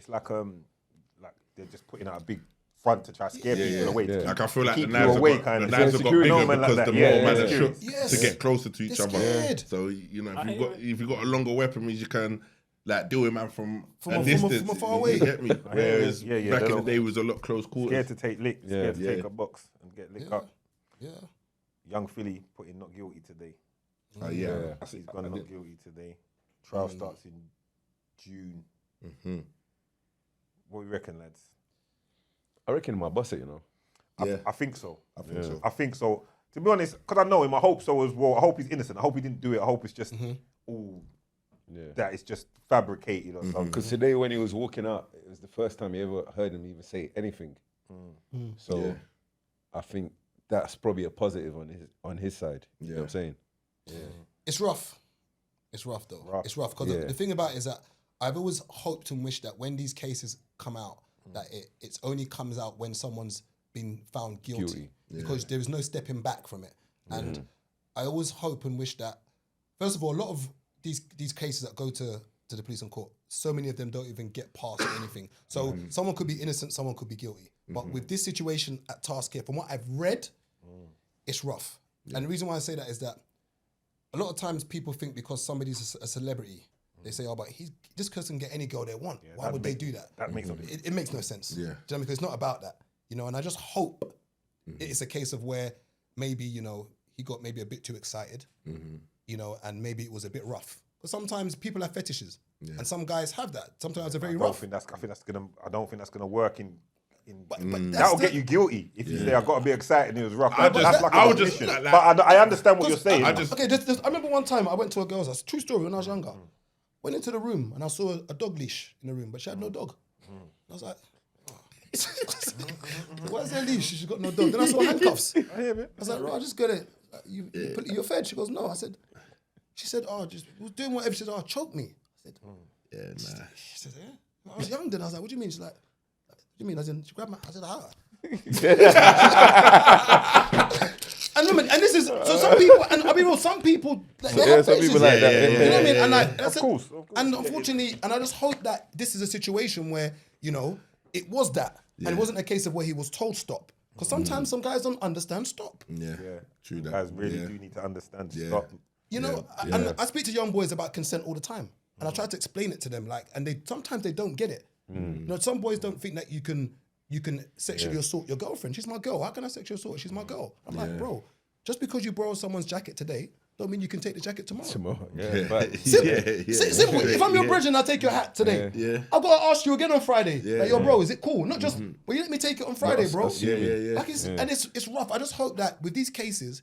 it's like they're just putting out a big front to try to scare people away. Yeah. Like I feel like keep the you knives away, have got kind of. bigger Security man because like the that. more man are Yeah. shook Yes. to get closer to each They're other. scared. So you know, if you got a longer weapon, means you can like deal with man from a a distance. far away. You get me? Whereas Yeah, back in the don't- day, it was a lot close quarters. Scared to take licks, scared to take a box and get licked up. Yeah. Young Philly put in not guilty today. Yeah. He's gone not guilty today. Trial starts in June. Mm-hmm. What do you reckon, lads? I reckon my boss it, you know. I think so. I think so. To be honest, because I know him, I hope so as well. I hope he's innocent. I hope he didn't do it. I hope it's just that it's just fabricated or something. Because today when he was walking out, it was the first time you ever heard him even say anything. So I think that's probably a positive on his side. You know what I'm saying? Yeah. It's rough. It's rough though. It's rough because the thing about it is that I've always hoped and wished that when these cases come out, that it only comes out when someone's been found guilty. Because there is no stepping back from it. And I always hope and wish that, first of all, a lot of these cases that go to the police and court, so many of them don't even get past anything. So someone could be innocent, someone could be guilty. But with this situation at task here, from what I've read, it's rough. And the reason why I say that is that a lot of times people think because somebody's a celebrity, they say, oh, but this person can get any girl they want. Why would they do that? That makes no sense. It makes no sense. Yeah. Do you know what I mean? Because it's not about that. You know, and I just hope it's a case of where maybe, you know, he got maybe a bit too excited, you know, and maybe it was a bit rough. Because sometimes people have fetishes, and some guys have that. Sometimes they're very rough. I don't think that's gonna work in. But That'll get you guilty if you say I got to be excited and it was rough. I understand what you're saying. I remember one time I went to a girl's house. True story. When I was younger, went into the room and I saw a dog leash in the room, but she had no dog. I was like, where's their leash? She's got no dog. Then I saw handcuffs. I was like, right, just got it. You're fed. She goes, no. She said, oh, just was doing whatever. She said, oh, choke me. I said, She said, yeah. I was young then. I was like, what do you mean? She's like, what do you mean? She grabbed my. I said, ah. And this is so some people, and I'll be real, some people like that. You know what I mean? And Of course. And unfortunately, and I just hope that this is a situation where, you know, it was that. And it wasn't a case of where he was told stop. Because sometimes some guys don't understand stop. Yeah. True that. Guys really do need to understand stop. You know, and I speak to young boys about consent all the time. And I try to explain it to them, like, and sometimes they don't get it. You know, some boys don't think that you can sexually assault your girlfriend. She's my girl. How can I sexually assault her? She's my girl. I'm like, bro, just because you borrow someone's jacket today, don't mean you can take the jacket tomorrow. Simple. If I'm your brethren and I take your hat today, I've got to ask you again on Friday. Like, yo, bro, is it cool? Not just, well, you let me take it on Friday, bro. Like and it's rough. I just hope that with these cases,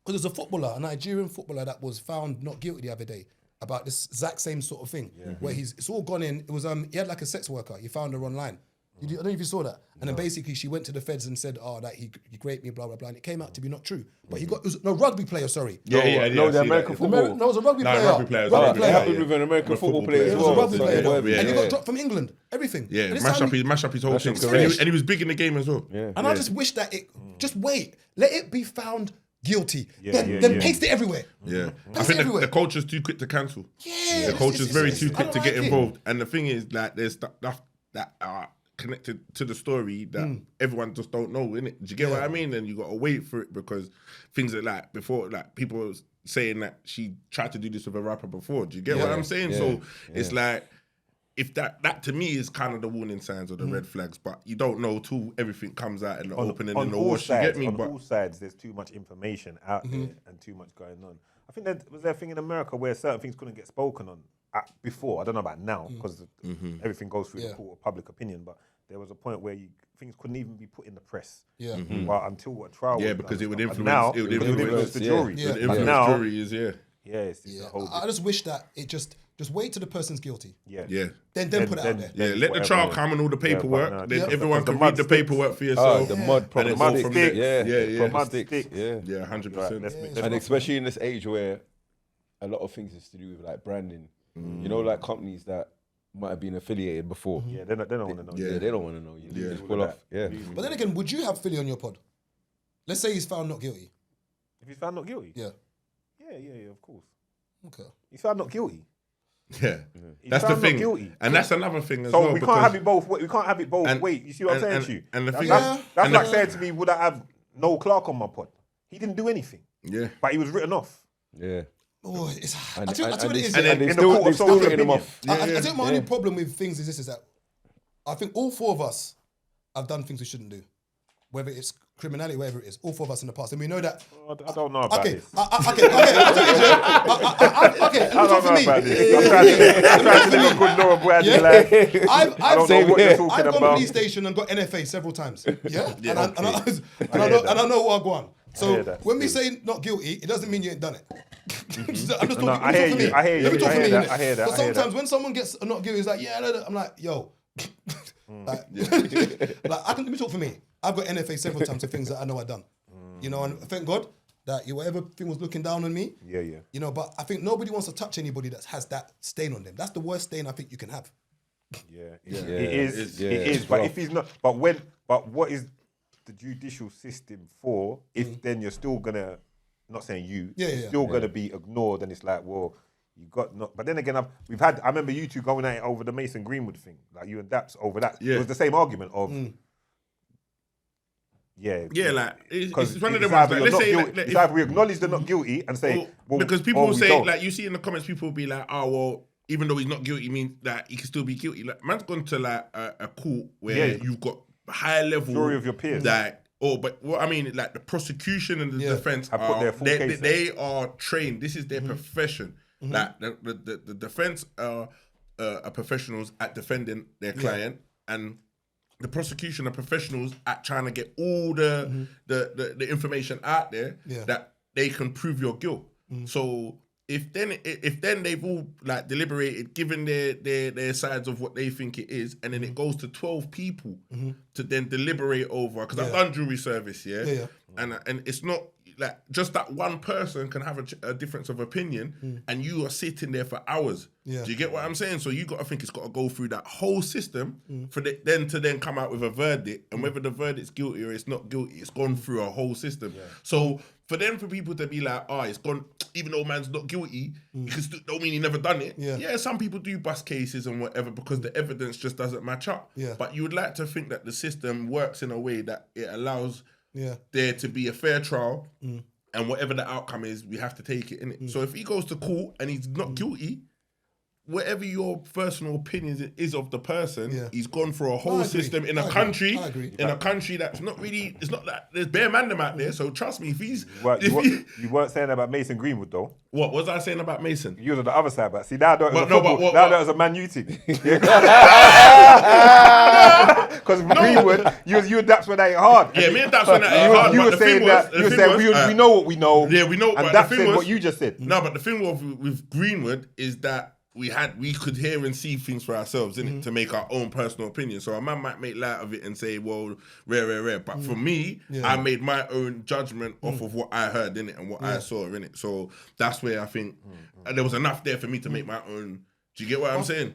because there's a Nigerian footballer that was found not guilty the other day about this exact same sort of thing, where it's all gone in. It was he had like a sex worker. He found her online. I don't know if you saw that. And then basically she went to the feds and said, oh, that he raped me, blah, blah, blah. And it came out to be not true. But it was rugby player, sorry. The American football. No, it was a rugby player. Rugby player. It happened with an American football player as It was a well. rugby player. And he got dropped from England. Everything. Yeah, And this mash time up his whole thing. And he was big in the game as well. And I just wish that just wait. Let it be found guilty. Then paste it everywhere. Yeah. Paste I think it everywhere. the culture's too quick to cancel. Yeah. The culture's very too I quick don't to get like it. involved. And the thing is, like, there's stuff that are connected to the story that everyone just don't know, innit? Do you get what I mean? And you got to wait for it because things are like before, like people was saying that she tried to do this with a rapper before. Do you get what I'm saying? So it's like, if that to me is kind of the warning signs or the red flags, but you don't know till everything comes out in the open and in the wash. You get me? On all sides, there's too much information out there and too much going on. I think was there a thing in America where certain things couldn't get spoken on before. I don't know about now because everything goes through the court of public opinion, but there was a point where things couldn't even be put in the press. Well, until a trial. Yeah, was because done. it would And influence. now, It would influence the jury. Yeah. It would influence now, jury is it's a whole I just wish that it just wait till the person's guilty. yeah. Then put it out there. Yeah, let the trial come and all the paperwork. but no, Then yeah. everyone The can mud read the sticks. paperwork for yourself. The mud and problem then go sticks. from there. Yeah, The mud sticks. sticks. Yeah. Yeah, 100%. And especially in this age where a lot of things is to do with like branding. You know, like companies that might have been affiliated before. Yeah, they don't want to know. Yeah, they don't want to know. You Yeah. just pull off. Yeah. But then again, would you have Philly on your pod? Let's say he's found not guilty. If he's found not guilty? Yeah. Yeah, of course. Okay. He's found not guilty. Yeah, He's that's the found not thing, guilty. and that's another thing as So well. we can't have it both. We can't have it both. and- Wait, you see what I'm saying to you? And the thing, That's like saying to me, would I have Noel Clark on my pod? He didn't do anything. Yeah, but he was written off. Yeah. Oh, it's. I And tell you what it is. and then they in the court of still social written him opinion. off. I think my only problem with things is that I think all four of us have done things we shouldn't do, whether it's criminality, whatever it is. All four of us in the past, and we know that. I don't know about this. Okay. I don't know about this. I'm trying to live a good normal Bradley life. I don't know what you're talking I've gone about. police station and got NFA several times. Yeah, and I know what I go on. So when we say not guilty, it doesn't mean you ain't done it. I'm just talking. I hear you. I hear you. I hear that. But sometimes when someone gets not guilty, it's like, yeah, I'm like, yo. Let me talk for me. I've got NFA several times for things that I know I've done. You know, and thank God that whatever thing was looking down on me. Yeah. You know, but I think nobody wants to touch anybody that has that stain on them. That's the worst stain I think you can have. It is. But if he's not, but what is the judicial system for? If then you're still gonna, not saying you're still gonna be ignored, and it's like, well, you got not. But then again, I remember you two going at it over the Mason Greenwood thing, like you and Daps over that. Yeah. It was the same argument of. like it's one of them ones. Like, let's say it's either we acknowledge they're not guilty and say, because people will say, like, you see in the comments, people will be like, oh well, even though he's not guilty, means that he can still be guilty. Like, man's gone to like a court where you've got high level jury of your peers. But what I mean, like the prosecution and the defense they are trained. This is their profession. Like the defense are professionals at defending their client, and the prosecution are professionals at trying to get all the information out there that they can prove your guilt. So if then they've all like deliberated, given their sides of what they think it is, and then it goes to 12 people to then deliberate over, because I've done jury service, and it's not like just that one person can have a difference of opinion, and you are sitting there for hours. Do you get what I'm saying? So you got to think it's got to go through that whole system for then to come out with a verdict, and whether the verdict's guilty or it's not guilty, it's gone through a whole system. So for people to be like, it's gone, even though man's not guilty, you can still don't mean he never done it. Yeah, some people do bust cases and whatever because the evidence just doesn't match up. But you would like to think that the system works in a way that it allows there to be a fair trial, and whatever the outcome is, we have to take it, innit? So if he goes to court and he's not guilty, whatever your personal opinion is of the person, he's gone for a whole system in a country, in a country that's not really, it's not that, there's bare man them out there, so trust me, if he's... You weren't saying about Mason Greenwood though. What was I saying about Mason? You was on the other side, but see now that was a Man U thing. Because Greenwood, you and Daps went at it hard. Yeah, me and Daps went at it hard. You were saying that, we know what we know. Yeah, we know. And Daps said what you just said. No, but the thing with Greenwood is that we could hear and see things for ourselves, innit, to make our own personal opinion. So a man might make light of it and say, well, rare. But for me, I made my own judgment off of what I heard, innit, and what I saw, innit. So that's where I think there was enough there for me to make my own. Do you get what I'm saying?